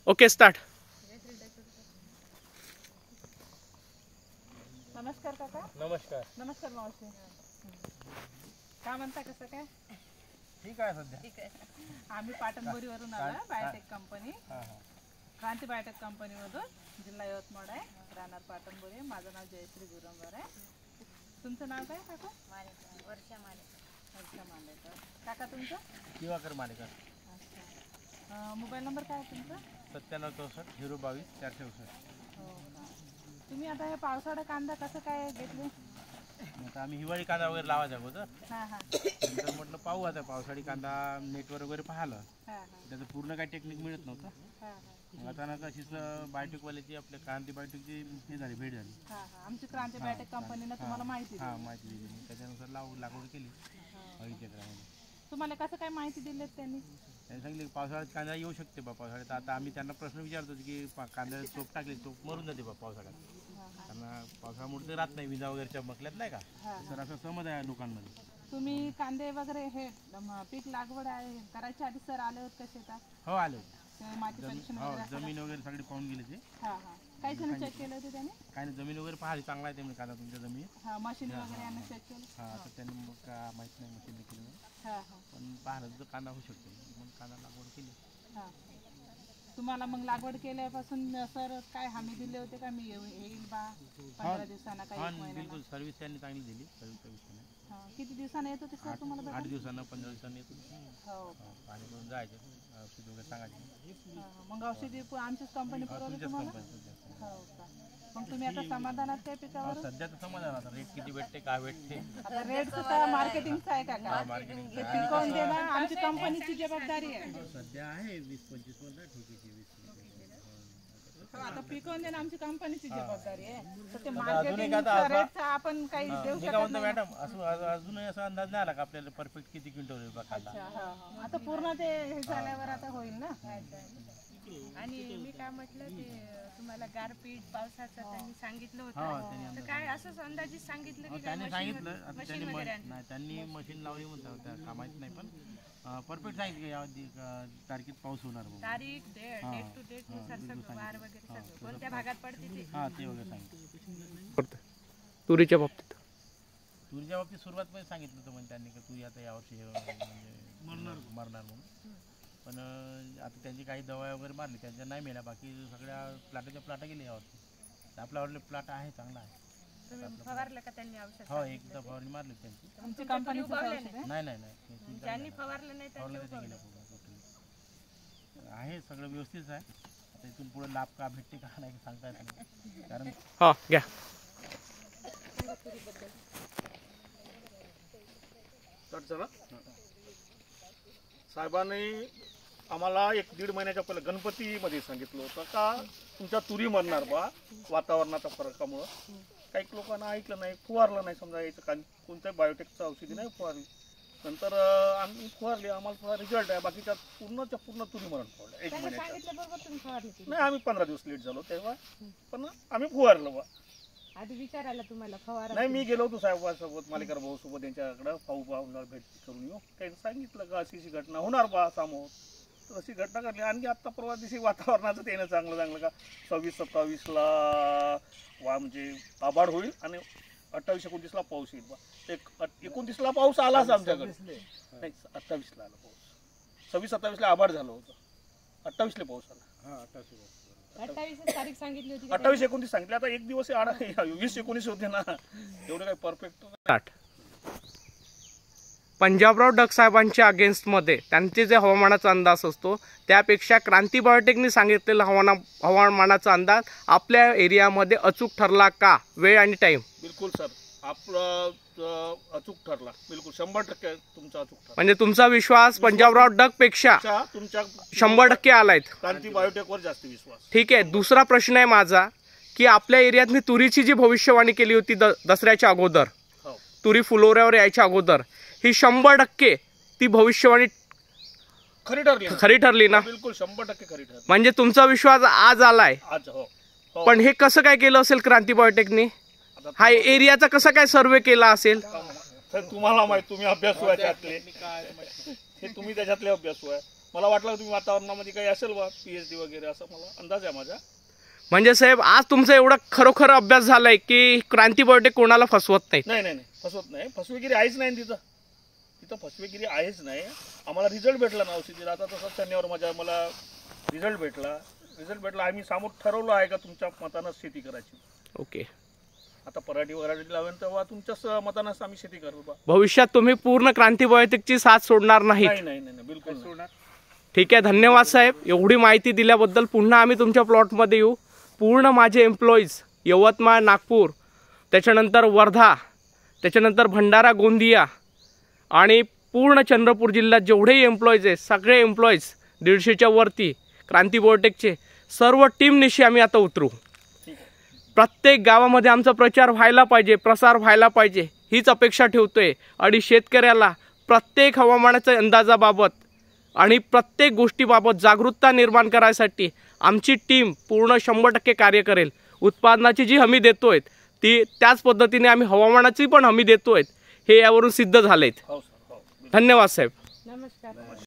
Okay start. नमस्कार काका. नमस्कार. नमस्कार मावशी. काय म्हणता, कसं काय? ठीक आहे सध्या. ठीक आहे. आम्ही पाटणबोरीवरून आलो, बायोटेक कंपनी. क्रांती बायोटेक कंपनीमधून, जिल्हा यवतमाळ आहे, राहणार पाटणबोरी. माझं नाव जयश्री गुरंबर आहे. तुमचं नाव काय काका? वर्षा मालेकर. वर्षा मालेकर. काका तुमचं? दिवाकर मालेकर. अच्छा. मोबाईल नंबर काय आहे तुमचा? 9764 022 464. हो का. तुम्ही आता हे पावसाळा कांदा कसं काय घेतले? आता आम्ही हिवाळी कांदा वगैरे लावायचा अगोदर. हां हां नंतर म्हटलं पाहू आता पावसाळी कांदा नेटवर वगैरे पाहिलं. हां हां त्याचं पूर्ण काही टेक्निक मिळत नव्हतं. हां हां मग अचानक अशीच बायोटेकवाल्याची आपल्या क्रांती बायोटेकची हे झाली, भेट झाली. हां हां. आमची क्रांती बायोटेक कंपनीनं तुम्हाला माहिती दिली. हां, माहिती दिली. मग त्याच्यानुसार लागवड केली 2.5 एकरामध्ये. तुम्हाला कसं काय माहिती दिली त्यांनी? त्यांनी सांगितलं की पावसाळ्यात कांदा येऊ शकते बा. पावसाळ्यात आता आम्ही त्यांना प्रश्न विचारतो की कांद्याला चोप टाकली, चोप मरून जाते बा पावसाळ्यात. त्यांना पावसामुळे तर राहत नाही, विजा वगैरे चमकल्यात नाही का, तर असं समज आहे लोकांमध्ये. तुम्ही कांदे वगैरे हे पीक लागवड आहे करायच्या आधी सर आले होते का शेतात? हो, आले. ते माती परीक्षण हो, वगैरे? जमीन वगैरे सगळे पाहून गेले ते. हां हां. काही जण चेक केले होते त्याने? काय नाही, जमीन वगैरे पाहिली, चांगला आहे ते म्हणजे कांदा तुमच्या जमीन. हां, मशीन वगैरे यांना चेक केलं? हां, तर त्यांनी मग का माहीत नाही मशीन केलं, हां हां पण पाहिलं तर कांदा होऊ शकतो. मग कांदा लागवड केली. हां. तुम्हाला मग लागवड केल्यापासून सर काय हमी दिले होते का मी येईल बा 15 दिवसांना काही हां, एक महिन्याला? बिलकुल. सर्व्हिस त्यांनी चांगली दिली. सर्व्हिस हां. किती दिवसांना येत होते सर तुम्हाला 8 दिवसांना 15 दिवसांनी येतो. हो. पाणी करून जायचं, औषध वगैरे सांगायचे. हां. मग औषधी आमचीच कंपनी पुरवली तुमच्याच तुम्हाला? कंपनी. हो का. मग तुम्ही आता समाधानात त्या पिकावर? सध्या तर समाधान. आता रेट किती भेटते, काय भेटते. आता रेटचं तर मार्केटिंगचं आहे का? मार्केटिंग ते पिकवून देणं आमची कंपनीची जबाबदारी आहे. सध्या आहे 20-25 म्हणता ठोकीची 20. आता पिकवून देणं आमची कंपनीची जबाबदारी आहे. तर ते अजून एक मार्केटिंगचा आता रेटचा आपण काही देऊ मी शकत काय म्हणतो नाही. मॅडम, असं अजूनही असा अंदाज नाही आला का आपल्याला परफेक्ट किती क्विंटल होईल बा कांदा. अच्छा, हां, हां. आता पूर्ण ते हे झाल्यावर आता होईल ना? आणि मी काय म्हटलं ते तुम्हाला गारपीट पावसाचं त्यांनी सांगितलं हा, होतं, त्यांनी तर काय असंच अंदाजित सांगितलं की काय त्यांनी सांगितलं. आता मशीन त्यांनी वगैरे आणलं? नाही, त्यांनी मशीन लावली म्हणतात त्या का माहित नाही, पण परफेक्ट सांगितलं या तारखेत पाऊस होणार म्हणून. तारीख डेट टू डेट नुसार सगळं वार वगैरे सगळं कोणत्या भागात पडते ते. हां, ते वगैरे सांगितलं. करतोय तुरीच्या बाबतीत. तुरीच्या बाबतीत सुरुवात पण सांगितलं होतं म्हणजे त्यांनी की तुरी आता यावर्षी हे म्हणजे मरणार म्हणून. पण आता त्यांची काही दवा वगैरे मारली, त्यांच्या नाही मिळाल्या. बाकी सगळ्या प्लाटाच्या प्लाटा गेले यावर्षी. आपल्यावरले प्लाट आहे, चांगला आहे. तुम्ही फवारलं का त्यांनी औषध? हो, एकदा फवारणी मारली त्यांची. आमची कंपनीचं औषध आहे? नाही नाही नाही, ज्यांनी फवारलं नाही त्यांनी फवारलं ते गेलं पूर्ण टोटली. आहे सगळं व्यवस्थित आहे. आता इथून पुढे लाभ का भेटते का नाही सांगता येत नाही, कारण हा घ्या. साहेबांनी आम्हाला 1-1.5 महिन्याच्या पहिले गणपतीमध्ये सांगितलं होतं का तुमच्या तुरी मरणार बा वातावरणाच्या फरकामुळं. काही लोकांना ऐकलं नाही, फुवारलं नाही. समजा याचं काही कोणत्याही बायोटेकचं औषधी नाही फुवारली. नंतर आम्ही फुवारली, आम्हाला थोडा रिझल्ट आहे. बाकीच्या पूर्णच्या पूर्ण तुरी मरण पावलं 1 महिन्याच्या. सांगितल्याबरोबर तुम्ही फवारली ती? नाही, आम्ही 15 दिवस लेट झालो तेव्हा, पण आम्ही फुवारलं बा. आधी विचारायला तुम्हाला फवारा? नाही, मी गेलो होतो साहेबांसोबत, मालेकर भाऊ सोबत त्यांच्याकडं पाहून भेट करून येऊ. त्यांनी सांगितलं का अशी घटना होणार बा समोर, तर अशी घटना घडली. आणखी आत्ता परवा दिवशी वातावरणाचं त्यानं चांगलं का 26-27ला म्हणजे आभाळ होईल आणि 28-29ला पाऊस येईल बा. 29ला पाऊस आलाच आमच्याकडे. नाही, 28ला आला पाऊस. 26-27ला आभाळ झालं होतं, 28ला पाऊस आला. 28 तारीख सांगितली होती? 28-29 सांगितलं. आता एक दिवस 20-19 होते ना, एवढे काही परफेक्ट. स्टार्ट. पंजाबराव डग साहेबांच्या अगेन्स्टमध्ये त्यांचे जे हवामानाचा अंदाज असतो त्यापेक्षा क्रांती बायोटेकनी सांगितलेला हवामानाचा अंदाज आपल्या एरियामध्ये अचूक ठरला का? वेळ आणि टाईम? बिलकुल सर, आपलं अचूक ठरला. बिलकुल 100% तुमचा अचूक ठरला. म्हणजे तुमचा विश्वास पंजाबराव डग पेक्षा तुमच्या 100% आलायत. क्रांती बायोटेकवर जास्त विश्वास. ठीक आहे. दुसरा प्रश्न आहे माझा की आपल्या एरियात मी तुरीची जी भविष्यवाणी केली होती दसऱ्याच्या अगोदर, हो, तुरी फुलोऱ्यावर यायच्या अगोदर, ही 100% ती भविष्यवाणी खरी ठरली ना? बिलकुल 100% खरी ठरली. म्हणजे तुमचा विश्वास आज आलाय. आज हो. पण हे कसं काय केलं असेल क्रांती बायोटेकनी? हा एरियाचा कसा काय सर्वे केला असेल? तर तुम्हाला माहिती, तुम्ही अभ्यासू आहे त्यातले, हे तुम्ही त्याच्यातले अभ्यासू आहे. मला वाटलं तुम्ही वातावरणामध्ये काही असेल बा PhD वगैरे असं मला अंदाज आहे माझा. म्हणजे साहेब आज तुमचा एवढा खरोखर अभ्यास झालाय की क्रांती बायोटेक कोणाला फसवत नाही. नाही फसवत नाही, फसवेगिरी आहेच नाही तिथं फसवेगिरी आहेच नाही. आम्हाला रिझल्ट भेटला ना औषधीला. आता तसं शनिवार मला रिझल्ट भेटला. आम्ही समोर ठरवलं आहे का तुमच्या मतानं शेती करायची. ओके. आता पराठी लावेल तेव्हा तुमच्याच मतानंच आम्ही शेती करतो. भविष्यात तुम्ही पूर्ण क्रांती बायोटेकची साथ सोडणार नाही. नाही बिलकुल सोडणार. ठीक आहे, धन्यवाद साहेब. एवढी माहिती दिल्याबद्दल. पुन्हा आम्ही तुमच्या प्लॉटमध्ये येऊ. पूर्ण माझे एम्प्लॉईज यवतमाळ, नागपूर, त्याच्यानंतर वर्धा, त्याच्यानंतर भंडारा, गोंदिया आणि पूर्ण चंद्रपूर जिल्ह्यात जेवढेही एम्प्लॉईज आहेत सगळे एम्प्लॉईज 150च्या वरती क्रांती बायोटेकचे सर्व टीमनिशी आम्ही आता उतरू. प्रत्येक गावामध्ये आमचा प्रचार व्हायला पाहिजे, प्रसार व्हायला पाहिजे हीच अपेक्षा ठेवतोय. आणि शेतकऱ्याला प्रत्येक हवामानाच्या अंदाजाबाबत आणि प्रत्येक गोष्टीबाबत जागरूकता निर्माण करायसाठी आमची टीम पूर्ण 100% कार्य करेल. उत्पादनाची जी हमी देतोय ती त्याच पद्धतीने आम्ही हवामानाची पण हमी देतोय, हे यावरून सिद्ध झालेत. धन्यवाद साहेब. नमस्कार.